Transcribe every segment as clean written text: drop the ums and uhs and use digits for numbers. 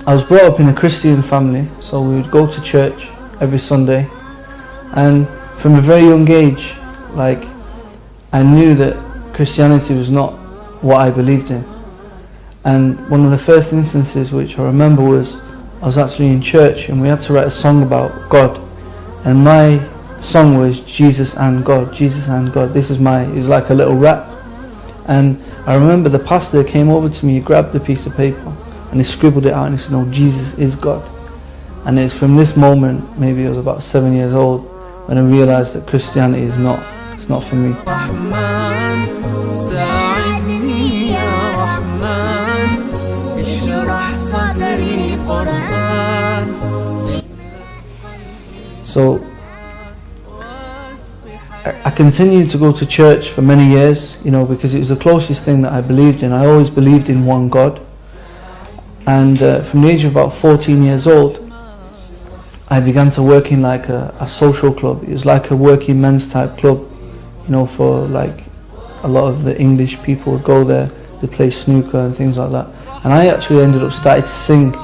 I was brought up in a Christian family, so we would go to church every Sunday, and from a very young age, like, I knew that Christianity was not what I believed in. And one of the first instances which I remember was I was actually in church and we had to write a song about God, and my song was Jesus and God, Jesus and God. This is it was like a little rap. And I remember the pastor came over to me, he grabbed a piece of paper and he scribbled it out and he said, "No, Jesus is God." And it's from this moment, maybe I was about 7 years old, when I realized that Christianity is not, it's not for me. So I continued to go to church for many years, you know, because it was the closest thing that I believed in. I always believed in one God. And from the age of about 14 years old, I began to work in like a social club. It was like a working men's type club, you know, for like a lot of the English people would go there to play snooker and things like that. And I actually ended up starting to sing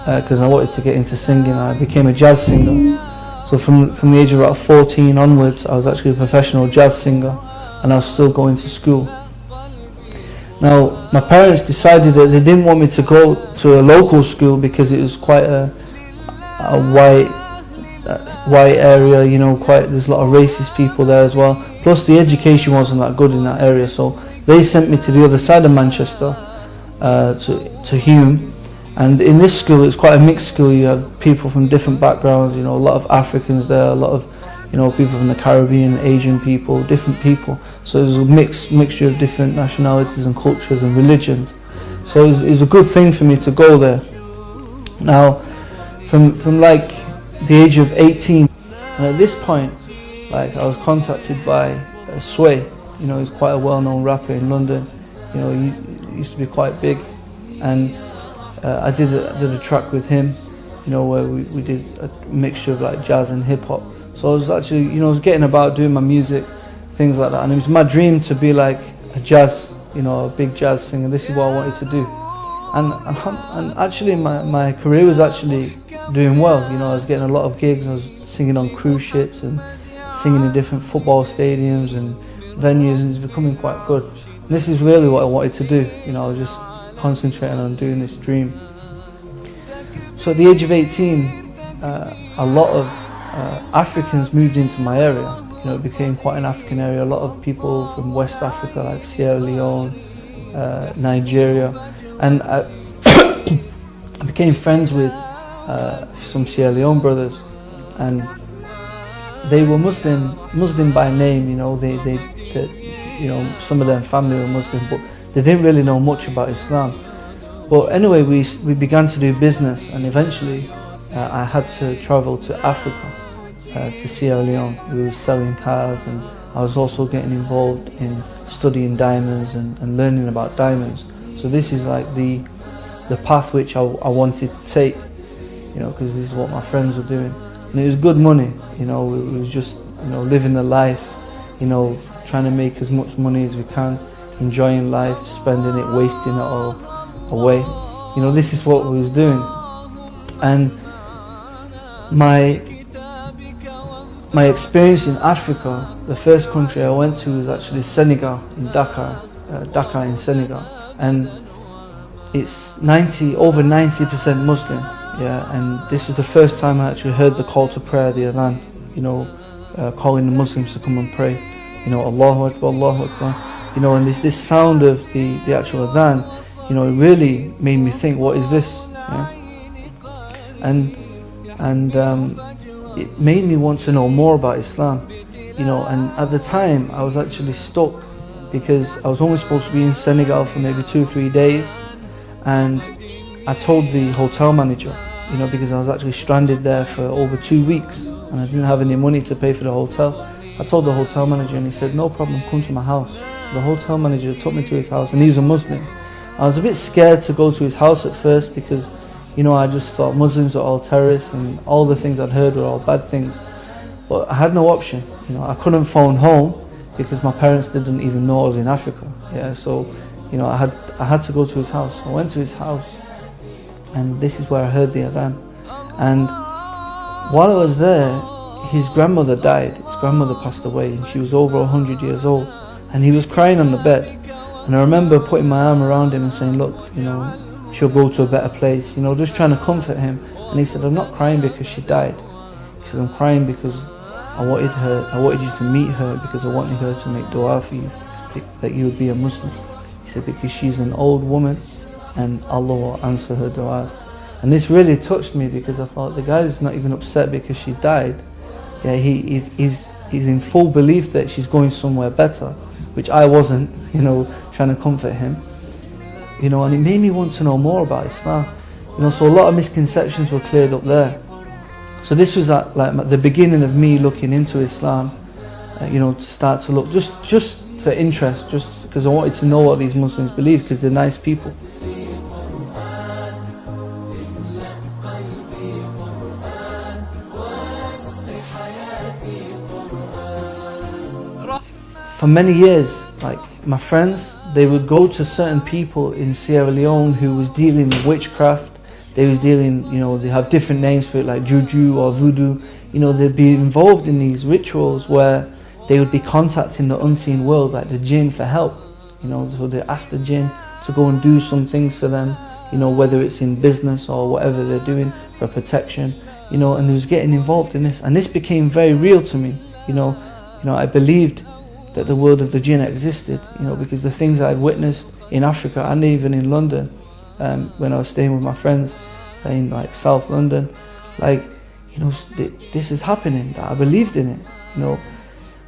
because I wanted to get into singing. I became a jazz singer. So from the age of about 14 onwards, I was actually a professional jazz singer, and I was still going to school. Now, my parents decided that they didn't want me to go to a local school because it was quite a white area, you know, there's a lot of racist people there as well. Plus the education wasn't that good in that area, so they sent me to the other side of Manchester, to Hume. And in this school, it's quite a mixed school. You have people from different backgrounds, you know, a lot of Africans there, a lot of, you know, people from the Caribbean, Asian people, different people. So there's a mixture of different nationalities and cultures and religions. So it was a good thing for me to go there. Now, from like the age of 18, and at this point, like, I was contacted by Sway. You know, he's quite a well-known rapper in London. You know, he used to be quite big, and I did a track with him, you know, where we did a mixture of like jazz and hip hop. So I was actually, you know, I was getting about doing my music, things like that, and it was my dream to be like a jazz, you know, a big jazz singer. This is what I wanted to do, and actually my career was actually doing well. You know, I was getting a lot of gigs. I was singing on cruise ships and singing in different football stadiums and venues, and it's becoming quite good. And this is really what I wanted to do. You know, I was just concentrating on doing this dream. So at the age of 18, a lot of Africans moved into my area. You know, it became quite an African area. A lot of people from West Africa, like Sierra Leone, Nigeria, and I became friends with some Sierra Leone brothers, and they were Muslim by name. You know, they you know, some of their family were Muslim, but they didn't really know much about Islam. But anyway, we began to do business, and eventually I had to travel to Africa, to Sierra Leone. We were selling cars, and I was also getting involved in studying diamonds and learning about diamonds. So this is like the path which I wanted to take, you know, because this is what my friends were doing. And it was good money, you know, it was just, you know, living the life, you know, trying to make as much money as we can, enjoying life, spending it, wasting it all away. You know, this is what we was doing. And my experience in Africa, the first country I went to was actually Senegal, in Dakar in Senegal. And it's over 90% Muslim, yeah, and this was the first time I actually heard the call to prayer, the adhan, you know, calling the Muslims to come and pray, you know, Allahu Akbar, Allahu Akbar, you know, and this sound of the actual adhan, you know, it really made me think, what is this, yeah? And it made me want to know more about Islam, you know, and at the time I was actually stuck because I was only supposed to be in Senegal for maybe 2 or 3 days, and I told the hotel manager, you know, because I was actually stranded there for over 2 weeks and I didn't have any money to pay for the hotel. I told the hotel manager and he said, no problem, come to my house. So the hotel manager took me to his house, and he was a Muslim. I was a bit scared to go to his house at first because, you know, I just thought Muslims are all terrorists and all the things I'd heard were all bad things. But I had no option, you know, I couldn't phone home because my parents didn't even know I was in Africa. Yeah, so, you know, I had to go to his house. I went to his house, and this is where I heard the adhan. And while I was there, his grandmother died. His grandmother passed away, and she was over 100 years old, and he was crying on the bed. And I remember putting my arm around him and saying, look, you know, she'll go to a better place, you know, just trying to comfort him. And he said, I'm not crying because she died. He said, I'm crying because I wanted you to meet her, because I wanted her to make dua for you, that you would be a Muslim. He said, because she's an old woman and Allah will answer her du'as. And this really touched me, because I thought, the guy is not even upset because she died. Yeah, he's in full belief that she's going somewhere better, which I wasn't, you know, trying to comfort him. You know, and it made me want to know more about Islam. You know, so a lot of misconceptions were cleared up there. So this was like the beginning of me looking into Islam, you know, to start to look just for interest, just because I wanted to know what these Muslims believe, because they're nice people. For many years, like my friends, they would go to certain people in Sierra Leone who was dealing with witchcraft. They was dealing, you know, they have different names for it, like juju or voodoo. You know, they'd be involved in these rituals where they would be contacting the unseen world, like the jinn, for help. You know, so they ask the jinn to go and do some things for them, you know, whether it's in business or whatever they're doing for protection, you know, and they was getting involved in this. And this became very real to me, you know, I believed that the world of the jinn existed, you know, because the things I'd witnessed in Africa and even in London, when I was staying with my friends in like South London, like, you know, this is happening, that I believed in it, you know.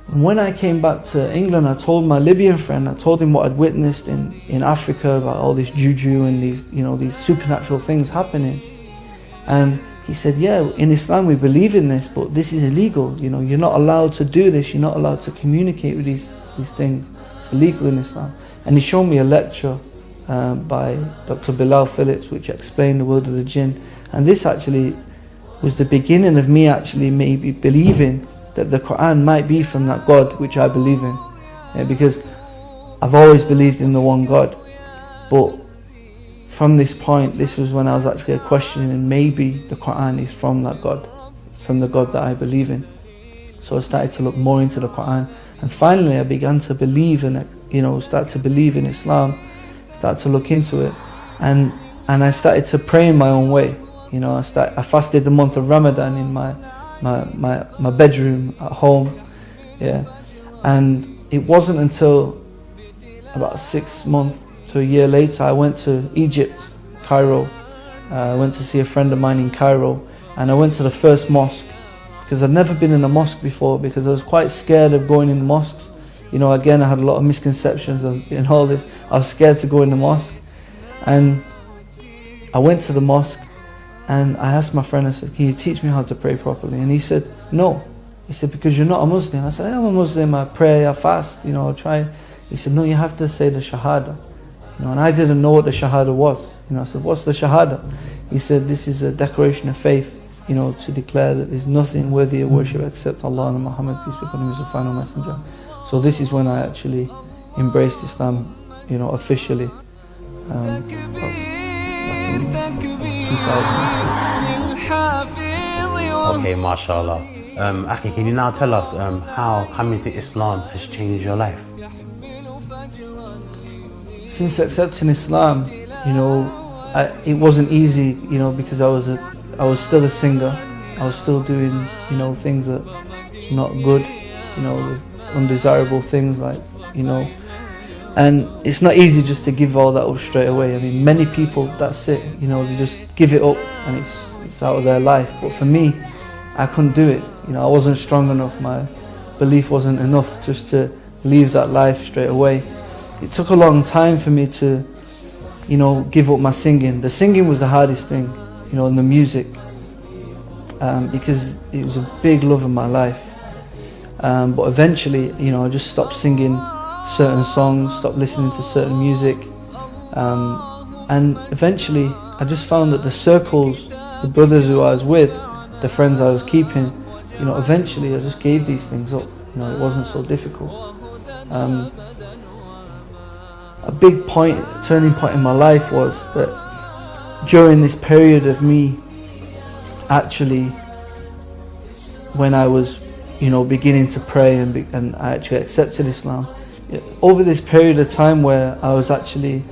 And when I came back to England, I told my Libyan friend, I told him what I'd witnessed in Africa about all this juju and these, you know, these supernatural things happening. And he said, yeah, in Islam we believe in this, but this is illegal, you know, you're not allowed to do this, you're not allowed to communicate with these things, it's illegal in Islam. And he showed me a lecture by Dr. Bilal Phillips, which explained the world of the jinn. And this actually was the beginning of me actually maybe believing that the Quran might be from that God which I believe in. Yeah, because I've always believed in the one God. But from this point, this was when I was actually questioning, maybe the Quran is from that God, from the God that I believe in. So I started to look more into the Quran. And finally I began to believe in it, you know, start to believe in Islam, start to look into it, and I started to pray in my own way. You know, I fasted the month of Ramadan in my bedroom at home, yeah. And it wasn't until about 6 months to a year later I went to Egypt, Cairo. I went to see a friend of mine in Cairo, and I went to the first mosque, because I'd never been in a mosque before, because I was quite scared of going in mosques. You know, again, I had a lot of misconceptions in all this. I was scared to go in the mosque. And I went to the mosque and I asked my friend, I said, can you teach me how to pray properly? And he said, no. He said, because you're not a Muslim. I said, I am a Muslim, I pray, I fast, you know, I try. He said, no, you have to say the Shahada. You know, and I didn't know what the Shahada was. You know, I said, what's the Shahada? He said, this is a declaration of faith, you know, to declare that there's nothing worthy of worship except Allah and Muhammad, peace be upon him, is the final messenger. So this is when I actually embraced Islam, you know, officially. Back in 2006. Okay, mashallah. Aki, can you now tell us how coming to Islam has changed your life? Since accepting Islam, you know, it wasn't easy, you know, because I was still a singer. I was still doing, you know, things that not good, you know, undesirable things, like, you know, and it's not easy just to give all that up straight away. I mean, many people, that's it, you know, they just give it up and it's out of their life. But for me, I couldn't do it. You know, I wasn't strong enough. My belief wasn't enough just to leave that life straight away. It took a long time for me to, you know, give up my singing. The singing was the hardest thing, you know, and the music, because it was a big love of my life. But eventually, you know, I just stopped singing certain songs, stopped listening to certain music, and eventually I just found that the circles, the brothers who I was with, the friends I was keeping, you know, eventually I just gave these things up. You know, it wasn't so difficult. A big turning point in my life was that during this period of me actually, when I was, beginning to pray and I actually accepted Islam, over this period of time where I was actually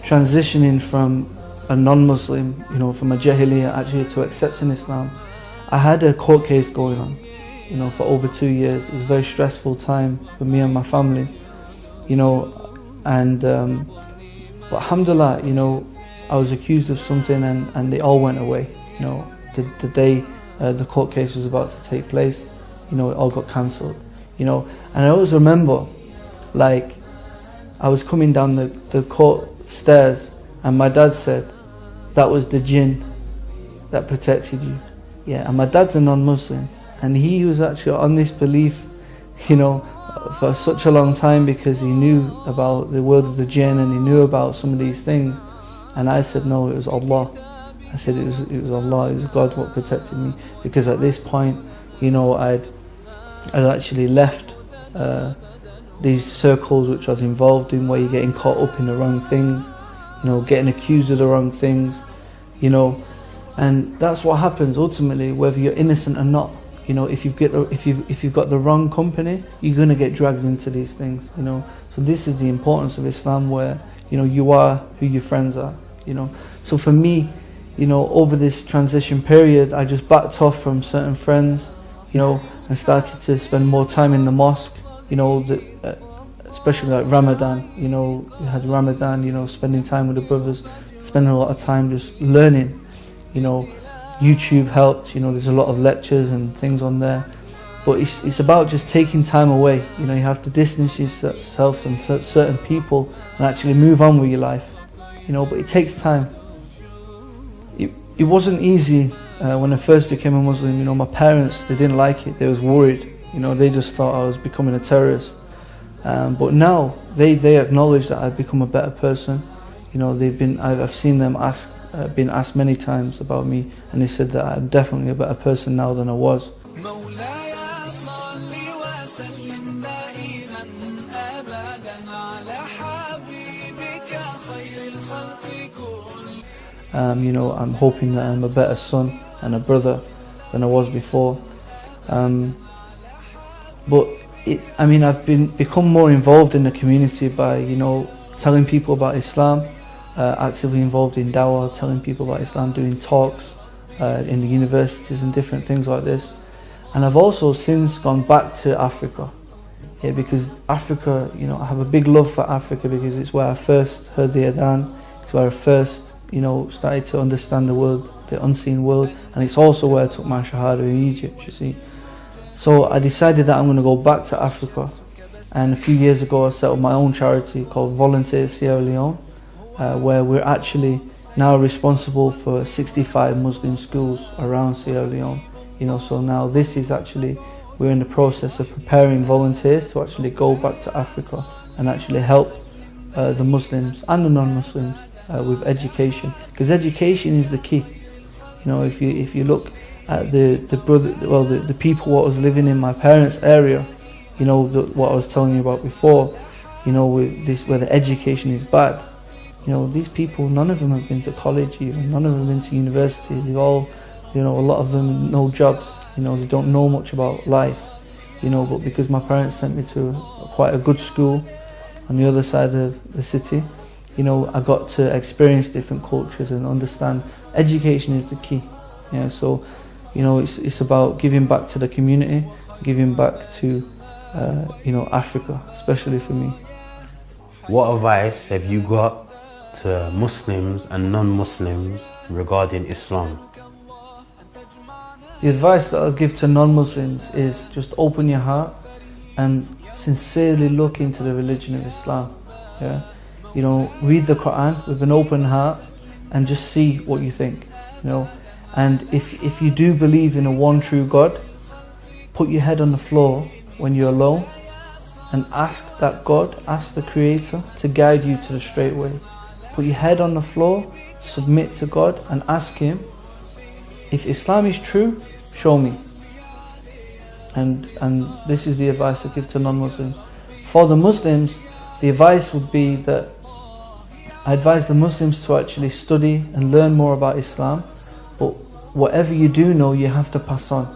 transitioning from a non-Muslim, from a Jahiliyyah actually to accepting Islam, I had a court case going on, for over 2 years. It was a very stressful time for me and my family, and but alhamdulillah, I was accused of something and they all went away. The day the court case was about to take place, it all got cancelled. And I always remember, like, I was coming down the court stairs and my dad said, that was the jinn that protected you. Yeah, and my dad's a non-Muslim and he was actually on this belief, for such a long time, because he knew about the world of the jinn and he knew about some of these things. And I said, no, it was Allah. I said it was Allah, it was God what protected me, because at this point, I'd actually left these circles which I was involved in, where you're getting caught up in the wrong things, getting accused of the wrong things, and that's what happens ultimately, whether you're innocent or not. If you've got the wrong company, you're gonna get dragged into these things. So this is the importance of Islam, where you are who your friends are. So for me, over this transition period, I just backed off from certain friends, and started to spend more time in the mosque. Especially like Ramadan. You had Ramadan. Spending time with the brothers, spending a lot of time just learning. YouTube helped, there's a lot of lectures and things on there, but it's about just taking time away. You have to distance yourself from certain people and actually move on with your life, but it takes time. It wasn't easy when I first became a Muslim. My parents, they didn't like it, they was worried, they just thought I was becoming a terrorist, but now they acknowledge that I've become a better person. I've seen them been asked many times about me, and they said that I'm definitely a better person now than I was. I'm hoping that I'm a better son and a brother than I was before. But I've become more involved in the community by telling people about Islam. Actively involved in dawah, telling people about Islam, doing talks in the universities and different things like this. And I've also since gone back to Africa, because Africa, I have a big love for Africa, because it's where I first heard the adhan, it's where I first, started to understand the world, the unseen world, and it's also where I took my shahada in Egypt, you see. So I decided that I'm going to go back to Africa, and a few years ago I set up my own charity called Volunteers Sierra Leone, where we're actually now responsible for 65 Muslim schools around Sierra Leone. So now this is actually, we're in the process of preparing volunteers to actually go back to Africa and actually help the Muslims and the non-Muslims with education, because education is the key. If you look at the people what was living in my parents' area, what I was telling you about before, with this, where the education is bad. These people, none of them have been to college even, none of them have been to university. They've all, a lot of them no jobs, they don't know much about life, but because my parents sent me to quite a good school on the other side of the city, I got to experience different cultures and understand education is the key. So, it's about giving back to the community, giving back to, Africa, especially for me. What advice have you got to Muslims and non-Muslims regarding Islam? The advice that I'll give to non-Muslims is just open your heart and sincerely look into the religion of Islam. Read the Quran with an open heart and just see what you think. And if you do believe in a one true God, put your head on the floor when you're alone and ask that God, ask the Creator to guide you to the straight way. Put your head on the floor, submit to God and ask Him, if Islam is true, show me. And this is the advice I give to non-Muslims. For the Muslims, the advice would be that I advise the Muslims to actually study and learn more about Islam, but whatever you do know, you have to pass on.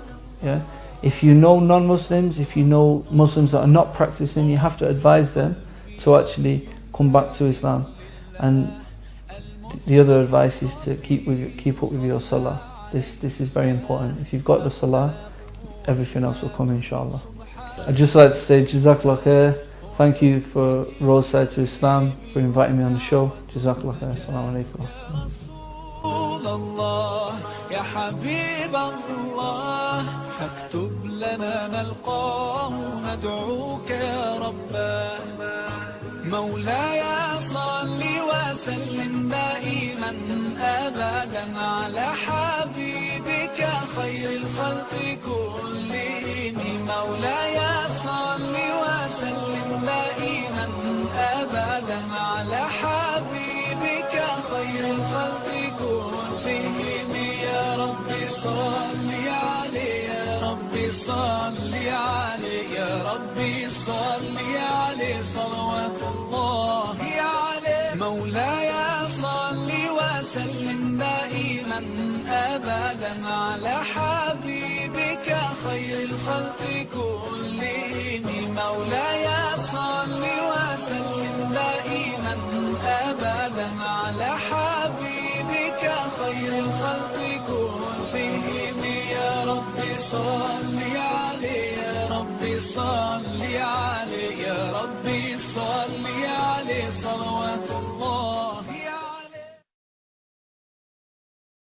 Yeah? If you know non-Muslims, if you know Muslims that are not practicing, you have to advise them to actually come back to Islam. And the other advice is to keep up with your salah. This is very important. If you've got the salah, everything else will come, inshallah. I'd just like to say Jazakallah khair. Thank you for Roadside to Islam, for inviting me on the show. Jazakallah khair. Assalamu alaikum. يا حبيب الله فاكتب لنا نلقاه ندعوك يا رباه مولاي صل وسلم دائما أبدا على حبيبك خير الخلق كلهم مولاي صل وسلم دائما أبدا على حبيبك خير الخلق كلهم يا ربي صل عليه يا ربي صل عليه يا ربي صل عليه صلوات الله عليه مولاي صل وسلم دائما أبدا على حبيبك خير الخلق كلهم مولاي صل وسلم دائما أبدا على حبيبك خير الخلق كلهم يا ربي صل عليه يا ربي صل عليه يا ربي صل عليه صلوات